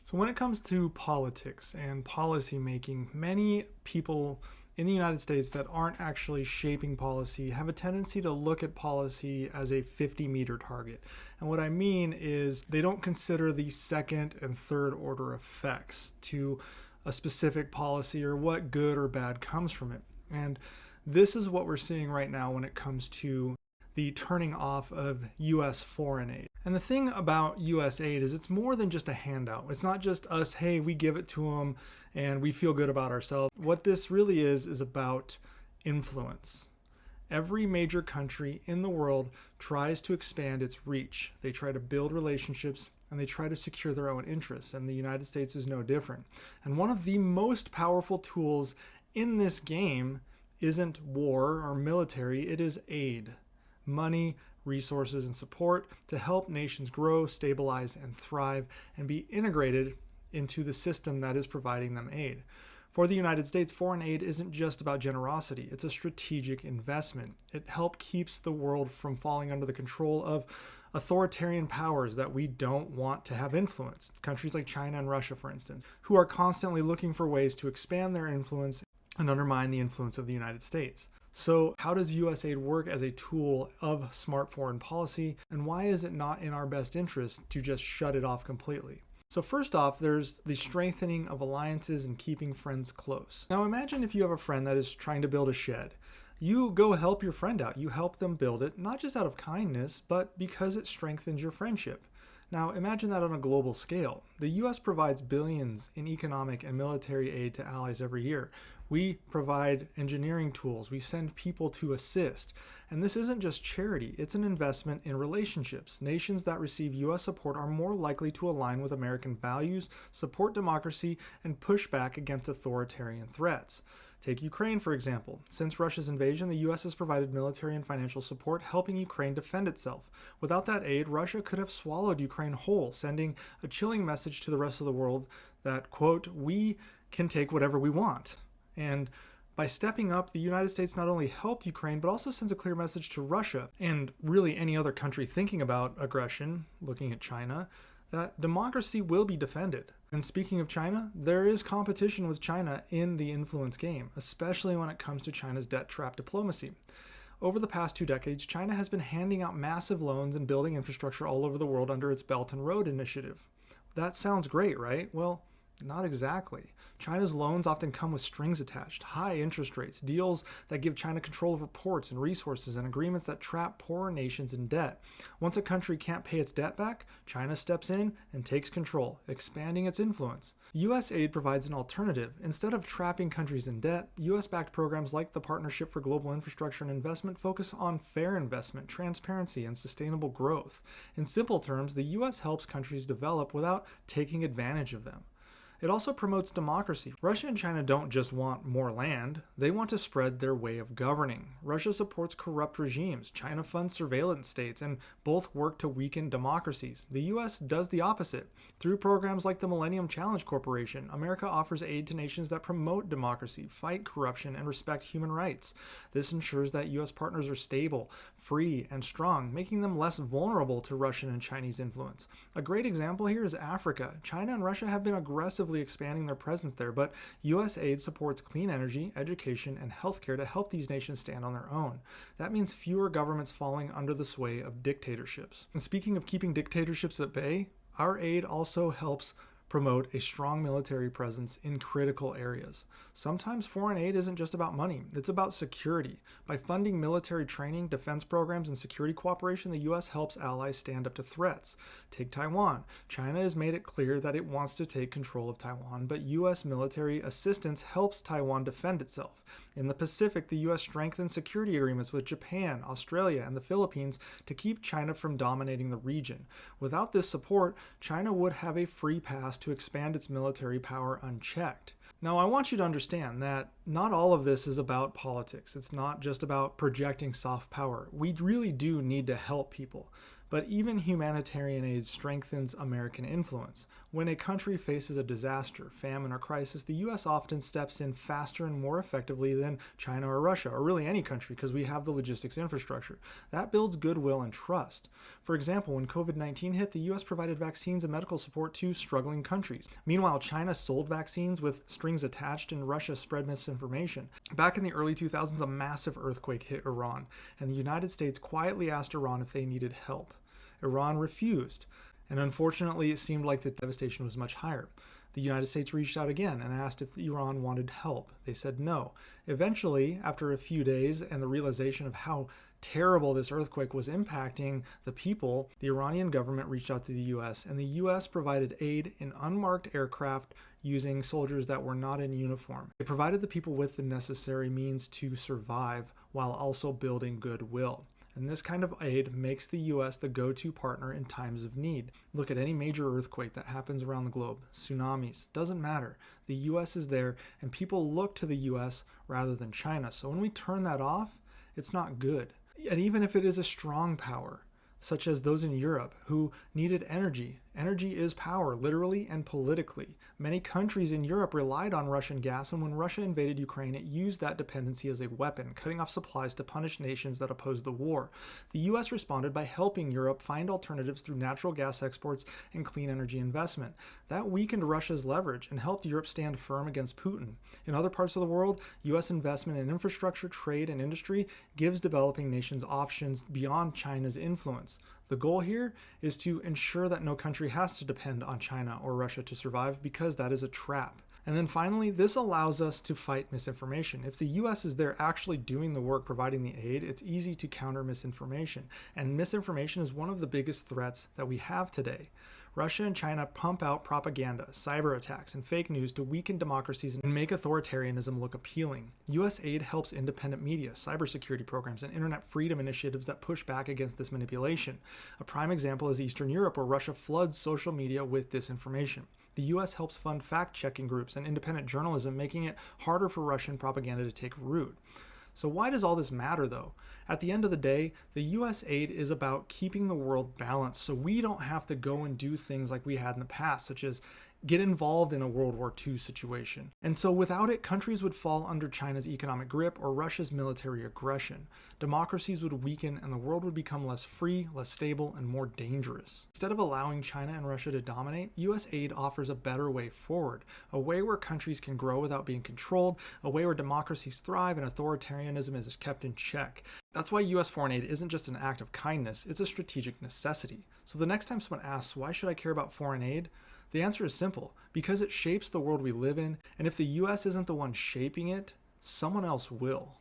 So when it comes to politics and policy making, many people in the United States that aren't actually shaping policy have a tendency to look at policy as a 50-meter target. And what I mean is they don't consider the second and third order effects to a specific policy or what good or bad comes from it. And this is what we're seeing right now when it comes to the turning off of US foreign aid. And the thing about US aid is it's more than just a handout. It's not just us, hey, we give it to them and we feel good about ourselves. What this really is about influence. Every major country in the world tries to expand its reach. They try to build relationships and they try to secure their own interests, and the United States is no different. And one of the most powerful tools in this game isn't war or military, it is aid. Money, resources, and support to help nations grow, stabilize, and thrive, and be integrated into the system that is providing them aid. For the United States, foreign aid isn't just about generosity, it's a strategic investment. It helps keeps the world from falling under the control of authoritarian powers that we don't want to have influence. Countries like China and Russia, for instance, who are constantly looking for ways to expand their influence and undermine the influence of the United States. So how does USAID work as a tool of smart foreign policy, and why is it not in our best interest to just shut it off completely? So first off, there's the strengthening of alliances and keeping friends close. Now imagine if you have a friend that is trying to build a shed. You go help your friend out. You help them build it, not just out of kindness, but because it strengthens your friendship. Now imagine that on a global scale. The US provides billions in economic and military aid to allies every year. We provide engineering tools. We send people to assist. And this isn't just charity, it's an investment in relationships. Nations that receive US support are more likely to align with American values, support democracy, and push back against authoritarian threats. Take Ukraine, for example. Since Russia's invasion, the US has provided military and financial support, helping Ukraine defend itself. Without that aid, Russia could have swallowed Ukraine whole, sending a chilling message to the rest of the world that, quote, we can take whatever we want. And by stepping up, the United States not only helped Ukraine, but also sends a clear message to Russia, and really any other country thinking about aggression, looking at China, that democracy will be defended. And speaking of China, there is competition with China in the influence game, especially when it comes to China's debt trap diplomacy. Over the past 2 decades, China has been handing out massive loans and building infrastructure all over the world under its Belt and Road Initiative. That sounds great, right? Well, not exactly. China's loans often come with strings attached, high interest rates, deals that give China control over ports and resources, and agreements that trap poorer nations in debt. Once a country can't pay its debt back, China steps in and takes control, expanding its influence. US aid provides an alternative. Instead of trapping countries in debt, US-backed programs like the Partnership for Global Infrastructure and Investment focus on fair investment, transparency, and sustainable growth. In simple terms, the US helps countries develop without taking advantage of them. It also promotes democracy. Russia and China don't just want more land, they want to spread their way of governing. Russia supports corrupt regimes, China funds surveillance states, and both work to weaken democracies. The US does the opposite. Through programs like the Millennium Challenge Corporation, America offers aid to nations that promote democracy, fight corruption, and respect human rights. This ensures that US partners are stable, free, and strong, making them less vulnerable to Russian and Chinese influence. A great example here is Africa. China and Russia have been aggressively expanding their presence there, but US aid supports clean energy, education, and healthcare to help these nations stand on their own. That means fewer governments falling under the sway of dictatorships. And speaking of keeping dictatorships at bay, our aid also helps promote a strong military presence in critical areas. Sometimes foreign aid isn't just about money, it's about security. By funding military training, defense programs, and security cooperation, the US helps allies stand up to threats. Take Taiwan. China has made it clear that it wants to take control of Taiwan, but US military assistance helps Taiwan defend itself. In the Pacific, the US strengthens security agreements with Japan, Australia, and the Philippines to keep China from dominating the region. Without this support, China would have a free pass to expand its military power unchecked. Now, I want you to understand that not all of this is about politics. It's not just about projecting soft power. We really do need to help people. But even humanitarian aid strengthens American influence. When a country faces a disaster, famine, or crisis, the US often steps in faster and more effectively than China or Russia, or really any country, because we have the logistics infrastructure. That builds goodwill and trust. For example, when COVID-19 hit, the US provided vaccines and medical support to struggling countries. Meanwhile, China sold vaccines with strings attached and Russia spread misinformation. Back in the early 2000s, a massive earthquake hit Iran, and the United States quietly asked Iran if they needed help. Iran refused. And unfortunately, it seemed like the devastation was much higher. The United States reached out again and asked if Iran wanted help. They said no. Eventually, after a few days and the realization of how terrible this earthquake was impacting the people, the Iranian government reached out to the US, and the US provided aid in unmarked aircraft using soldiers that were not in uniform. It provided the people with the necessary means to survive while also building goodwill. And this kind of aid makes the US the go-to partner in times of need. Look at any major earthquake that happens around the globe, tsunamis, doesn't matter. The US is there, and people look to the US rather than China. So when we turn that off, it's not good. And even if it is a strong power, such as those in Europe who needed energy. Energy is power, literally and politically. Many countries in Europe relied on Russian gas, and when Russia invaded Ukraine, it used that dependency as a weapon, cutting off supplies to punish nations that opposed the war. The US responded by helping Europe find alternatives through natural gas exports and clean energy investment. That weakened Russia's leverage and helped Europe stand firm against Putin. In other parts of the world, US investment in infrastructure, trade, and industry gives developing nations options beyond China's influence. The goal here is to ensure that no country has to depend on China or Russia to survive, because that is a trap. And then finally, this allows us to fight misinformation. If the US is there actually doing the work, providing the aid, it's easy to counter misinformation. And misinformation is one of the biggest threats that we have today. Russia and China pump out propaganda, cyber attacks, and fake news to weaken democracies and make authoritarianism look appealing. US aid helps independent media, cybersecurity programs, and internet freedom initiatives that push back against this manipulation. A prime example is Eastern Europe, where Russia floods social media with disinformation. The US helps fund fact-checking groups and independent journalism, making it harder for Russian propaganda to take root. So why does all this matter, though? At the end of the day, the US aid is about keeping the world balanced, so we don't have to go and do things like we had in the past, such as get involved in a World War II situation. And so without it, countries would fall under China's economic grip or Russia's military aggression. Democracies would weaken and the world would become less free, less stable, and more dangerous. Instead of allowing China and Russia to dominate, US aid offers a better way forward, a way where countries can grow without being controlled, a way where democracies thrive and authoritarianism is kept in check. That's why US foreign aid isn't just an act of kindness, it's a strategic necessity. So the next time someone asks, why should I care about foreign aid? The answer is simple, because it shapes the world we live in, and if the US isn't the one shaping it, someone else will.